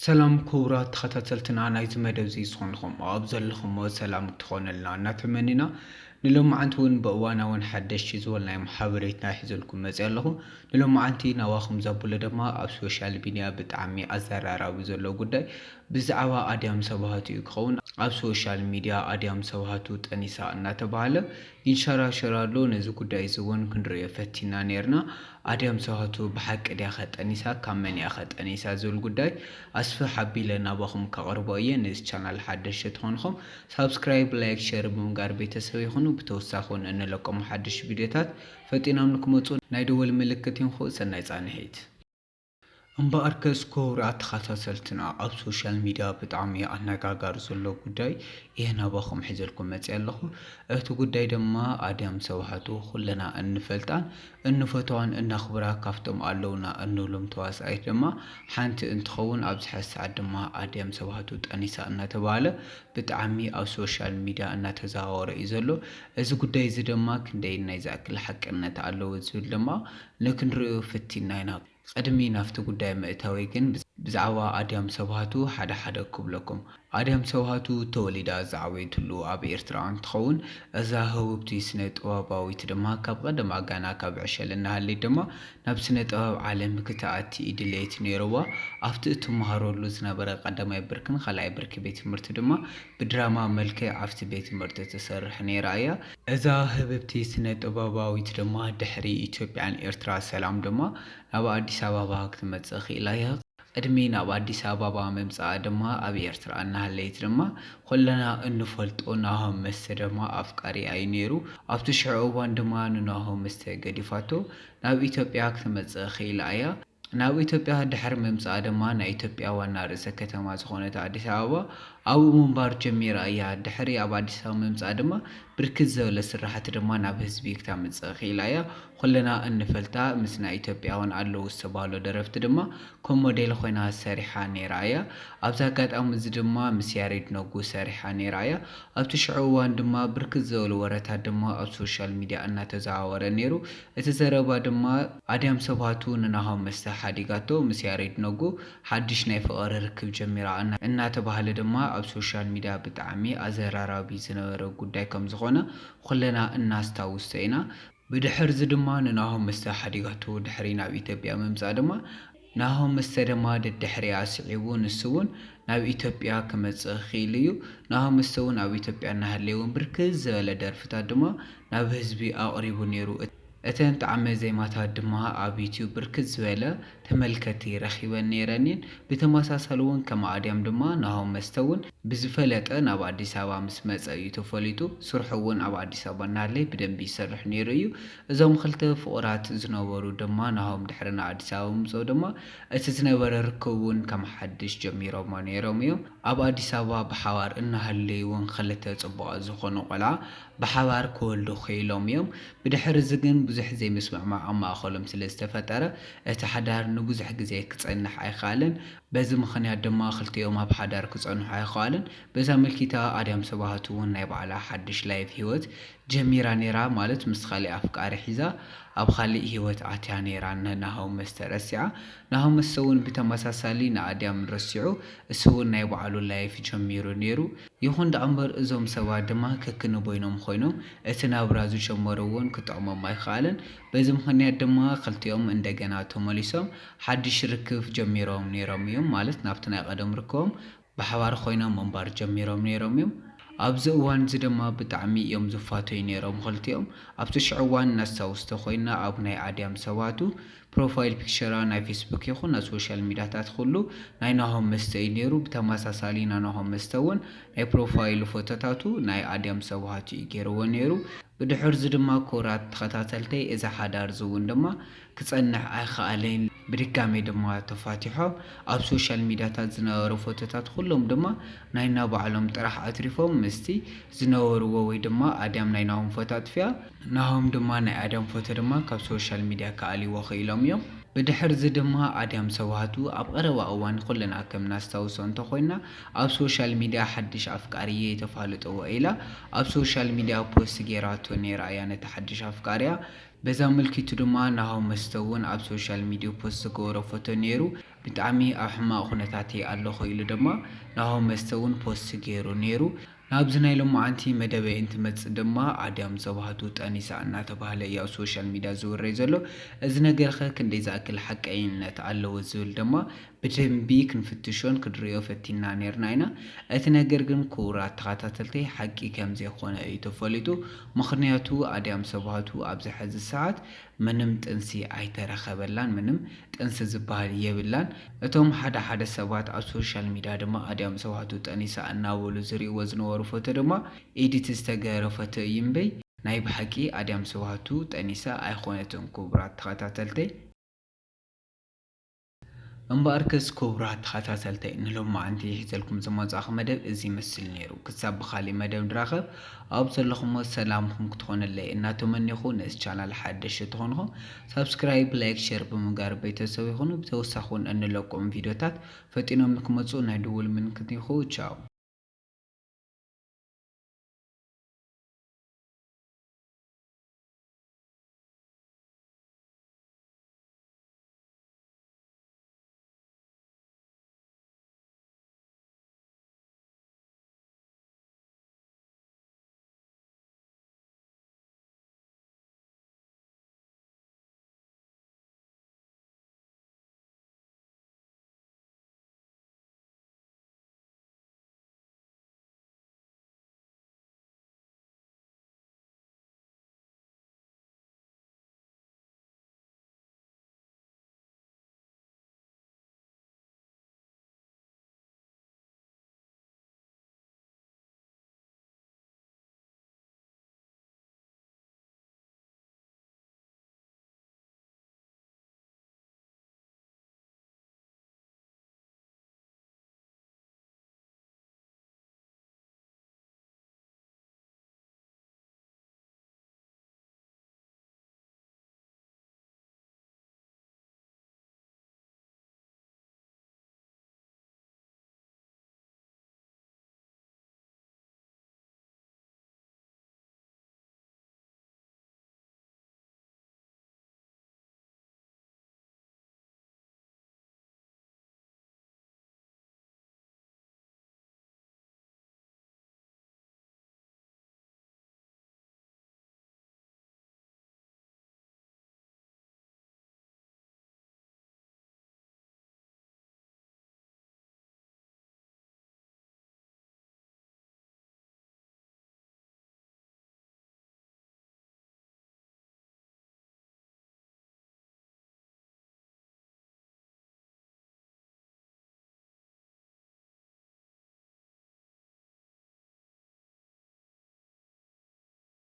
ሰላም ክቡራት ተኸታተልትና ናይዚ መደብ እዚ ዝኾንኩም ኣብ ዘለኹም ሰላም ክትኾነልና እናተመኒና ንሎማዓንቲ እውን ብእዋናውን ሓደሽቲ ዝበልናዮም ሓበሬታ ሒዘልኩም መፅእ ኣለኹ። ንሎማዓንቲ ናባኹም ዘብሎ ድማ ኣብ ሶሻል ሚድያ ብጣዕሚ ኣዘራራቢ ዘሎ ጉዳይ ብዛዕባ ኣድያም ሰባሃቱ ክኸውን ኣብ ሶሻል ሚድያ ኣድያም ሰባሃቱ ጠኒሳ እናተባሃለ ይንሸራሸር ኣሎ። ነዚ ጉዳይ እዚ እውን ክንሪኦ ፈቲና ነርና። ኣድያም ሰባሃቱ ብሓቂ ድያ ጠኒሳ ካብ መን እያ ጠኒሳ ዝብል ጉዳይ ኣስፈ ሓቢለ ናባኹም ከቕርቦ እየ። ነዚ ቻናል ሓደሽቲ ትኾንኩም ሳብስክራይብ፣ ላይክ፣ ሼር ብምግባር ቤተሰብ ይኹኑ። ብተወሳኺ እውን እንለቀሙ ሓድሽ ቪድዮታት ፈጢኖም ንክመፁ ናይ ደወል ምልክት ይንኩ። ሰናይ ጻንሒት። እምበኣር ከስ ክቡራት ተኸታተልትና ኣብ ሶሻል ሚድያ ብጣዕሚ ኣነጋጋሪ ዘሎ ጉዳይ ይህ ናባኹም ሒዘልኩም መፅእ ኣለኹ። እቲ ጉዳይ ድማ ኣድያም ሰባሃቱ ኩለና እንፈልጣን እንፈትዋን እናኽብራ ካብቶም ኣለውና እንብሎም ተዋሳኢት ድማ ሓንቲ እንትኸውን ኣብዚ ሕዚ ሰዓት ድማ ኣድያም ሰባሃቱ ጠኒሳ እናተባሃለ ብጣዕሚ ኣብ ሶሻል ሚድያ እናተዘዋወረ እዩ ዘሎ። እዚ ጉዳይ እዚ ድማ ክንደይ ናይ ዝኣክል ሓቅነት ኣለዎ ዝብል ድማ ንክንሪኦ ፈቲና ኢና። ቅድሚ ናፍቲ ጉዳይ ምእታወይ ግን ብዛዕባ ኣድያም ሰባሃቱ ሓደ ክብለኩም። ኣድያም ሰባሃቱ ተወሊዳ ዝዓበየትሉ ኣብ ኤርትራ እንትኸውን እዛ ህውብቲ ስነ ጥበባዊት ድማ ካብ ቀደም ኣጋና ካብ ዕሸል እናሃለይ ድማ ናብ ስነ ጥበብ ዓለም ክትኣቲ ድሌት ነይርዋ። ኣብቲ እትመሃረሉ ዝነበረ ቀዳማይ ብርክን ካልኣይ ብርኪ ቤት ትምህርቲ ድማ ብድራማ መልክዕ ኣብቲ ቤት ትምህርቲ ትሰርሕ ነይራ እያ። እዛ ህብብቲ ስነ ጥበባዊት ድማ ድሕሪ ኢትዮጵያን ኤርትራ ሰላም ድማ ናብ ኣዲስ ኣበባ ክትመጽእ ኽኢላ እያ። ቅድሚ ናብ ኣዲስ ኣበባ ምምጻኣ ድማ ኣብ ኤርትራ እናሃለየት ድማ ኩለና እንፈልጦ ናሆም መስተ ድማ ኣፍቃሪ ኣይ ነይሩ። ኣብቲ ሽዑ እዋን ድማ ንናሆም መስተ ገዲፋቶ ናብ ኢትዮጵያ ክትመጽእ ኽኢላ እያ። ናብ ኢትዮጵያ ድሕሪ ምምጻኣ ድማ ናይ ኢትዮጵያ ዋና ርእሰ ከተማ ዝኾነት ኣዲስ ኣበባ ኣብኡ ምንባር ጀሚራ እያ። ድሕሪ ኣብ ኣዲስ ኣበባ ምምጻኣ ድማ ብርክት ዝበለ ስራሕቲ ድማ ናብ ህዝቢ ክተምጽእ ኽኢላ እያ። ኩለና እንፈልጣ ምስ ናይ ኢትዮጵያውያን ኣለዉ ዝተባህሉ ደረፍቲ ድማ ከም ሞዴል ኮይና ሰሪሓ ነይራ እያ። ኣብዚ ኣጋጣሚ እዚ ድማ ምስ ያሬድ ነጉ ሰሪሓ ነይራ እያ። ኣብቲ ሽዑ እዋን ድማ ብርክት ዝበሉ ወረታት ድማ ኣብ ሶሻል ሚድያ እናተዘዋወረ ነይሩ። እቲ ዘረባ ድማ ኣድያም ሰባሃቱ ንናሆም መስተ ሓዲጋቶ ምስ ያሬድ ነጉ ሓድሽ ናይ ፍቕሪ ርክብ ጀሚራ እናተባሃለ ድማ ኣብ ሶሻል ሚድያ ብጣዕሚ ኣዘራራቢ ዝነበረ ጉዳይ ከም ዝኾነ ኩለና እናስታውስ ኢና። ብድሕር እዚ ድማ ንናሆም መስተ ሓዲጋቶ ድሕሪ ናብ ኢትዮጵያ ምምጻእ ድማ ናሆም መስተ ድማ ደድሕሪያ ስዒቡ ንሱ እውን ናብ ኢትዮጵያ ክመጽእ ኽኢሉ እዩ። ናሆም መስተ እውን ኣብ ኢትዮጵያ እናሃለየ እውን ብርክት ዝበለ ደርፍታት ድማ ናብ ህዝቢ ኣቕሪቡ ነይሩ። እተን ጣዕመ ዜማታት ድማ ኣብ ዩቲዩብ ብርክት ዝበለ ተመልከቲ ረኺበን ነይረንን። ብተመሳሳሊ እውን ከም ኣድያም ድማ ናሆም መስተ እውን ብዝፈለጠ ናብ ኣዲስ ኣበባ ምስ መጸ እዩ ተፈሊጡ። ስርሑ እውን ኣብ ኣዲስ ኣበባ እናሃለየ ብደንቢ ይሰርሕ ነይሩ እዩ። እዞም ክልተ ፍቑራት ዝነበሩ ድማ ናሆም ድሕሪ ናብ ኣዲስ ኣበባ ምጽኡ ድማ እቲ ዝነበረ ርክብ እውን ከም ሓድሽ ጀሚሮሞ ነይሮም እዮም። ኣብ ኣዲስ ኣበባ ብሓባር እናሃለዩ እውን ክልተ ጽቡቓት ዝኾኑ ቆልዓ ብሓባር ክወልዱ ኽኢሎም እዮም። ብድሕሪ እዚ ግን ብዙሕ ዘይምስምዕማዕ ኣብ ማእኸሎም ስለ ዝተፈጠረ እቲ ሓዳር ንብዙሕ ግዜ ክጸንሕ ኣይከኣለን። በዚ ምኽንያት ድማ ክልቲኦም ኣብ ሓዳር ክጸንሑ ኣይከኣለን። በዛ መልኪታ ኣድያም ሰባሃቱ እውን ናይ ባዕላ ሓድሽ ላይፍ ሂወት ጀሚራ ነይራ። ማለት ምስ ካሊእ ኣፍቃሪ ሒዛ ኣብ ካሊእ ሂወት ኣትያ ነይራ ናሆም መስተ ረሲዓ። ናሆም መስተ እውን ብተመሳሳሊ ንኣድያም ረሲዑ እሱ እውን ናይ ባዕሉ ላይፍ ጀሚሩ ነይሩ። ይኹን ደኣ እምበር እዞም ሰባት ድማ ከክንበይኖም ኮይኖም እቲ ናብራ ዝጀመሩ እውን ክጠቕሞም ኣይከኣለን። በዚ ምኽንያት ድማ ክልቲኦም እንደገና ተመሊሶም ሓድሽ ርክብ ጀሚሮም ነይሮም እዮም። ማለት ናብቲ ናይ ቀደም ርክቦም ብሓባር ኮይኖም ምንባር ጀሚሮም ነይሮም እዮም። ኣብዚ እዋን እዚ ድማ ብጣዕሚ እዮም ዝፋተዩ ነይሮም ክልቲኦም። ኣብቲ ሽዑ እዋን እናስታውስቶ ኮይና ኣብ ናይ ኣድያም ሰባሃቱ ፕሮፋይል ፒክቸራ ናይ ፌስቡክ ይኹን ናይ ሶሻል ሚድያታት ኩሉ ናይ ናሆም መስተ እዩ ነይሩ። ብተመሳሳሊ ናሆም መስተ እውን ናይ ፕሮፋይል ፎቶታቱ ናይ ኣድያም ሰባሃቱ እዩ ገይርዎ ነይሩ። ብድሕር እዚ ድማ ክቡራት ተኸታተልተይ እዚ ሓዳር እዚ እውን ድማ ክጸንሕ ኣይከኣለን። ብድጋሚ ድማ ተፋቲሖም ኣብ ሶሻል ሚድያታት ዝነበሩ ፎቶታት ኩሎም ድማ ናይ ባዕሎም ጥራሕ ኣትሪፎም ምስቲ ዝነበርዎ ወይ ድማ ኣድያም ናይ ናሆም ፎቶ ኣጥፍያ ናሆም ድማ ናይ ኣድያም ፎቶ ድማ ካብ ሶሻል ሚድያ ከኣሊዎ ኽኢሎም እዮም። ብድሕር እዚ ድማ ኣድያም ሰባሃቱ ኣብ ቀረባ እዋን ኩለና ከም ናስታውሶ እንተኮይና ኣብ ሶሻል ሚድያ ሓድሽ ኣፍቃሪየ ተፋልጥዎ ኢላ ኣብ ሶሻል ሚድያ ፖስት ገይራቶ ነይራ እያ ነታ ሓድሽ ኣፍቃሪያ። በዛ መልክቱ ድማ ናሆም መስተውን ኣብ ሶሻል ሚዲያ ፖስት ዝገበሮ ፎቶ ነይሩ ብጣዕሚ ኣብ ሕማቕ ኩነታት ኣለኹ ኢሉ ድማ ናሆም መስተውን ፖስት ገይሩ ነይሩ ናብዚ ናይ ሎማዓንቲ መደበይ እንትመጽእ ድማ ኣድያም ዘባህቱ ጠኒሳ እናተባህለ እዩ ኣብ ሶሻል ሚዲያ ዝውረይ ዘሎ እዚ ነገር ኸ ክንደይ ዝኣክል ሓቀኝነት ኣለዎ ዝብል ድማ ብደንቢ ክንፍትሾን ክንሪኦ ፈቲና ነርና ኢና እቲ ነገር ግን ክቡራት ተኸታተልተይ ሓቂ ከም ዘይኮነ እዩ ተፈሊጡ ምክንያቱ ኣድያም ዘባህቱ ኣብዚ ሕዚ ሰዓት ምንም ጥንሲ ኣይተረኸበላን ምንም ጥንሲ ዝበሃል የብላን እቶም ሓደ ሰባት ኣብ ሶሻል ሚዲያ ድማ ኣድያም ዘባህቱ ጠኒሳ እናበሉ ዝሪእዎ ዝነበሩ ፎቶ ድማ ኤዲት ዝተገበረ ፎቶ እዩ እምበይ ናይ ብሓቂ ኣድያም ዘባህቱ ጠኒሳ ኣይኮነትን ክቡራት ተኸታተልተይ እምበኣርከስ ክቡራት ተኸታተልተይ ንሎማዓንቲ ሒዘልኩም ዝመጻእኹ መደብ እዚ ይመስል ነይሩ ክሳብ ብኻሊእ መደብ ንራኸብ ኣብ ዘለኹምዎ ሰላምኩም ክትኾነለይ እናተመኒኹ ነዚ ቻናል ሓደሽቲ ትኾንኩም ሰብስክራይብ ላይክ ሼር ብምግባር ቤተሰብ ይኹኑ ብተወሳኺ እውን እንለቆም ቪድዮታት ፈጢኖም ንክመፁ ናይ ደወል ምልክት ይኹ ቻው